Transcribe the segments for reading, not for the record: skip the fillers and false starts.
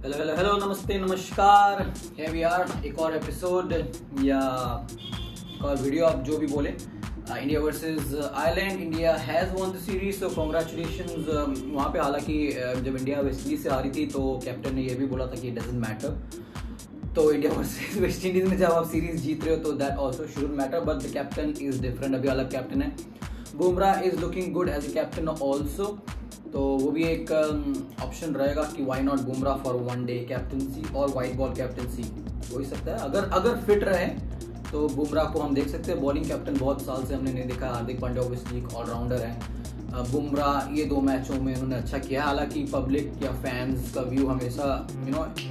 Hello hello hello, नमस्ते नमस्कार। here we are, एक और एपिसोड या एक और वीडियो, आप जो भी बोले। India versus Ireland, India has one the series, तो कॉन्ग्रेचुलेशंस। वहाँ पे हालांकि जब इंडिया वेस्ट इंडीज से हारी थी तो कैप्टन ने ये भी बोला था कि इट डजंट मैटर। तो इंडिया वर्सेस वेस्ट इंडीज में जब आप सीरीज जीत रहे हो तो that also should matter, but the captain is different. अभी अलग कैप्टन है। Bumrah is looking good as a captain also, तो वो भी एक ऑप्शन रहेगा कि why not Bumrah for one day captaincy और वाइट बॉल कैप्टनसी हो ही सकता है। अगर फिट रहे तो बुमराह को हम देख सकते हैं। बॉलिंग कैप्टन बहुत साल से हमने नहीं देखा। हार्दिक पांड्या ऑब्वियसली एक ऑलराउंडर है। बुमराह ये 2 मैचों में उन्होंने अच्छा किया। हालांकि पब्लिक या फैंस का व्यू हमेशा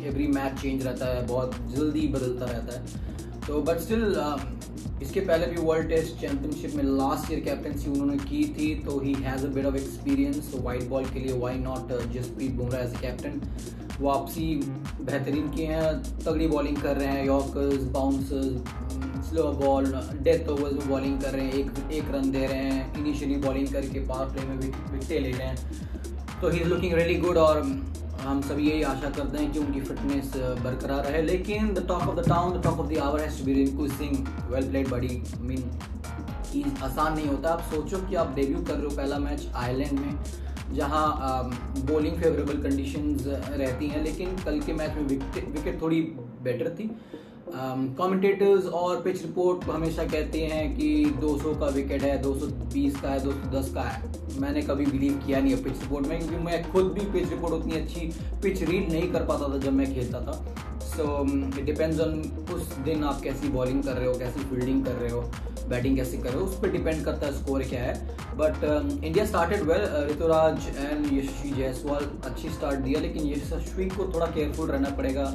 एवरी मैच चेंज रहता है, बहुत जल्दी बदलता रहता है। तो बट स्टिल इसके पहले भी वर्ल्ड टेस्ट चैंपियनशिप में लास्ट ईयर कैप्टनसी उन्होंने की थी, तो he has a bit of experience. तो वाइट बॉल के लिए why not Jasprit Bumrah as a captain. वापसी बेहतरीन की हैं, तगड़ी बॉलिंग कर रहे हैं। Yorkers, bouncers, slow ball, death overs में बॉलिंग कर रहे हैं, एक रन दे रहे हैं। इनिशियली बॉलिंग करके पावर प्ले में विकेटें ले रहे हैं। तो he is looking really good और हम सभी यही आशा करते हैं कि उनकी फिटनेस बरकरार रहे। लेकिन the talk of the town, the talk of the hour has to be Rinku Singh. Well played buddy. आसान नहीं होता। आप सोचो कि आप डेब्यू कर रहे हो, पहला मैच आयरलैंड में, जहां बॉलिंग फेवरेबल कंडीशंस रहती हैं, लेकिन कल के मैच में विकेट थोड़ी बेटर थी। कमेंटेटर्स और पिच रिपोर्ट हमेशा कहते हैं कि 200 का विकेट है, 220 का है, 210 का है। मैंने कभी बिलीव किया नहीं है पिच रिपोर्ट में, क्योंकि मैं खुद भी पिच रिपोर्ट उतनी अच्छी पिच रीड नहीं कर पाता था जब मैं खेलता था। सो इट डिपेंड्स ऑन उस दिन आप कैसी बॉलिंग कर रहे हो, कैसी फील्डिंग कर रहे हो, बैटिंग कैसे कर रहे हो, उस पर डिपेंड करता है स्कोर क्या है। But India started well. Rituraj and Yashasvi Jaiswal अच्छी स्टार्ट दिया, लेकिन यशस्वी को थोड़ा केयरफुल रहना पड़ेगा।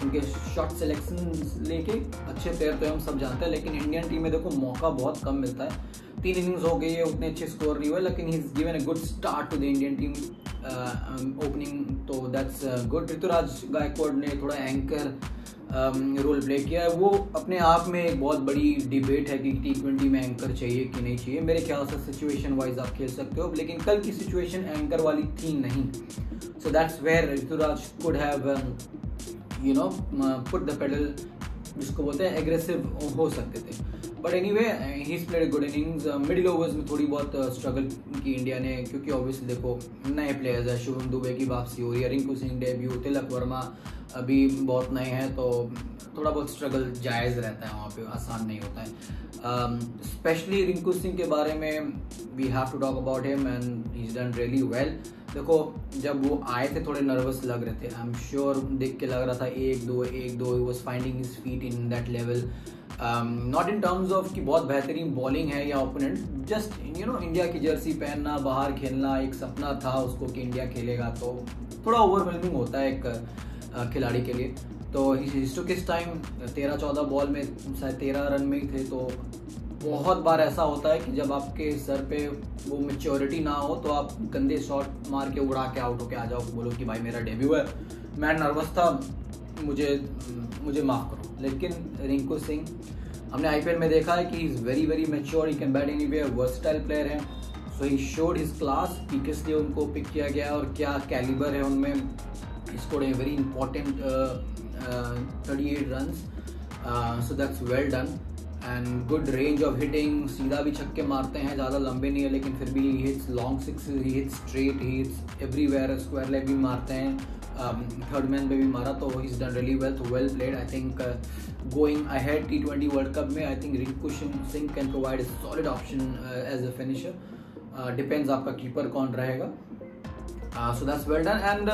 उनके शॉट सिलेक्शन लेके अच्छे प्लेयर तो हम सब जानते हैं, लेकिन इंडियन टीम में देखो मौका बहुत कम मिलता है। 3 इनिंग्स हो गई है, उतने अच्छे स्कोर नहीं हुए, लेकिन he is given a good start to the Indian team opening, तो दैट्स गुड। ऋतुराज गायकवाड़ ने थोड़ा एंकर रोल प्ले किया है। वो अपने आप में एक बहुत बड़ी डिबेट है कि T20 में एंकर चाहिए कि नहीं चाहिए। मेरे ख्याल से सिचुएशन वाइज आप खेल सकते हो, लेकिन कल की सिचुएशन एंकर वाली थी नहीं। So that's where Ruturaj could have put the pedal, जिसको बोलते हैं एग्रेसिव हो सकते थे। But anyway he is played good innings. Middle overs में थोड़ी बहुत स्ट्रगल की इंडिया ने, क्योंकि ऑब्वियसली देखो नए प्लेयर्स है। शुभम दुबे की वापसी हो रही है, रिंकू सिंह डेब्यू, तिलक वर्मा अभी बहुत नए हैं, तो थोड़ा बहुत स्ट्रगल जायज़ रहता है वहाँ पे, आसान नहीं होता है। स्पेशली रिंकू सिंह के बारे में we have to talk about him and he is done really well. देखो जब वो आए थे थोड़े नर्वस लग रहे थे, आई एम श्योर, देख के लग रहा था 1-2 he was finding his feet in that level. Not in terms of कि बहुत बेहतरीन बॉलिंग है या ओपोनेंट, जस्ट इंडिया की जर्सी पहनना, बाहर खेलना एक सपना था उसको कि इंडिया खेलेगा, तो थोड़ा ओवरवेलमिंग होता है एक खिलाड़ी के लिए। तो ही टुक हिज टाइम। 13-14 बॉल में शायद 13 रन में ही थे। तो बहुत बार ऐसा होता है कि जब आपके सर पे वो मैच्योरिटी ना हो तो आप गंदे शॉट मार के उड़ा के आउट होके आ जाओ, बोलो कि भाई मेरा डेब्यू है, मैं नर्वस था, मुझे माफ़ करो। लेकिन रिंकू सिंह हमने IPL में देखा है कि he is very very mature, he can bat anywhere, versatile player है। सो ही शोड हिज क्लास कि किस लिए उनको पिक किया गया और क्या कैलिबर है उनमें। He scored a very important 38 runs, so that's well done and good range of hitting. सीधा भी छक्के मारते हैं, ज़्यादा लंबे नहीं है, लेकिन फिर भी he hits long sixes, he hits straight, he hits everywhere. Square leg भी मारते हैं, थर्ड मैन पे भी मारा, तो he is done really well. तो well played. I think going ahead T20 world cup में I think Rinku Singh can provide a solid option as a finisher. Depends आपका कीपर कौन रहेगा। So that's well done. And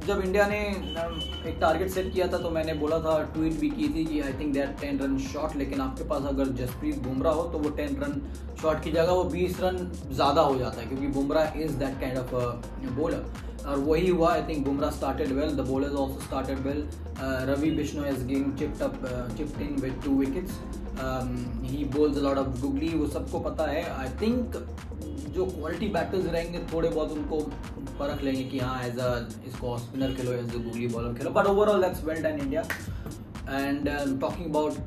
जब India ने एक target set किया था तो मैंने बोला था, ट्वीट भी की थी कि I think that 10 run shot, लेकिन आपके पास अगर जसप्रीत बुमराह हो तो वो 10 रन शॉट की जगह वो 20 रन ज़्यादा हो जाता है, क्योंकि Bumrah is that kind of bowler. और वही हुआ। I think Bumrah started well, the bowlers also started well. Ravi Bishnoi has chipped in with 2 wickets. He bowls a lot of googly, वो सबको पता है। आई थिंक जो क्वालिटी बैटर्स रहेंगे थोड़े बहुत उनको परख लेंगे कि हाँ एज अ इसको spinner Khelo, as a googly bowler Khelo. But overall that's well done India. And talking about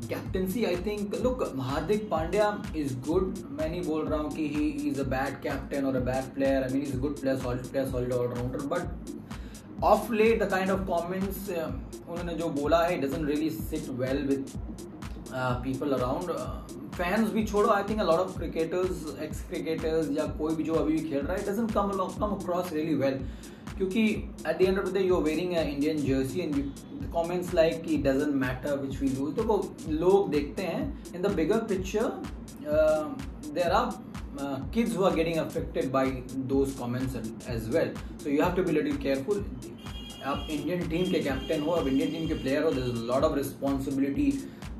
captaincy, I think look, Hardik Pandya is good. मैं नहीं बोल रहा हूँ कि he is a bad captain or a bad player. I mean he's a good player, solid all rounder. But of late the kind of comments उन्होंने जो बोला है doesn't really sit well with people around. Fans भी छोड़ो, I think a lot of cricketers, ex cricketers या कोई भी जो अभी भी खेल रहा है, doesn't come across really well. क्योंकि at the end of the day you are wearing a Indian jersey and comments like कि doesn't matter which we lose, तो वो लोग देखते हैं. In the bigger picture there are kids who are getting affected by those comments as well, so you have to be little careful. आप Indian team के captain हो, आप Indian team के प्लेयर हो, there is a lot of responsibility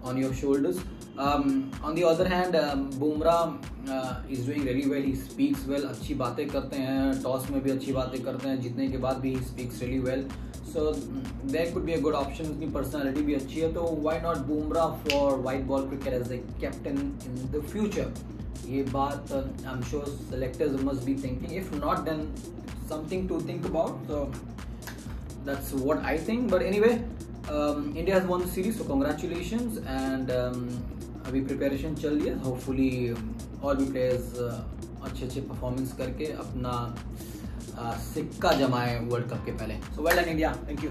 on your shoulders. On the other hand, Bumrah is doing really well. He speaks well, अच्छी बातें करते हैं, टॉस में भी अच्छी बातें करते हैं, जीतने के बाद भी he speaks really well. So there could be a good option. उसकी पर्सनालिटी भी अच्छी है, तो why not Bumrah for white ball cricket as a captain in the future? ये बात I am sure selectors must be thinking. If not then something to think about. So that's what I think. But anyway, India has won the series, so congratulations. And अभी preparation चल रही है. Hopefully और भी players अच्छे performance करके अपना सिक्का जमाए वर्ल्ड कप के पहले. So well done India. Thank you.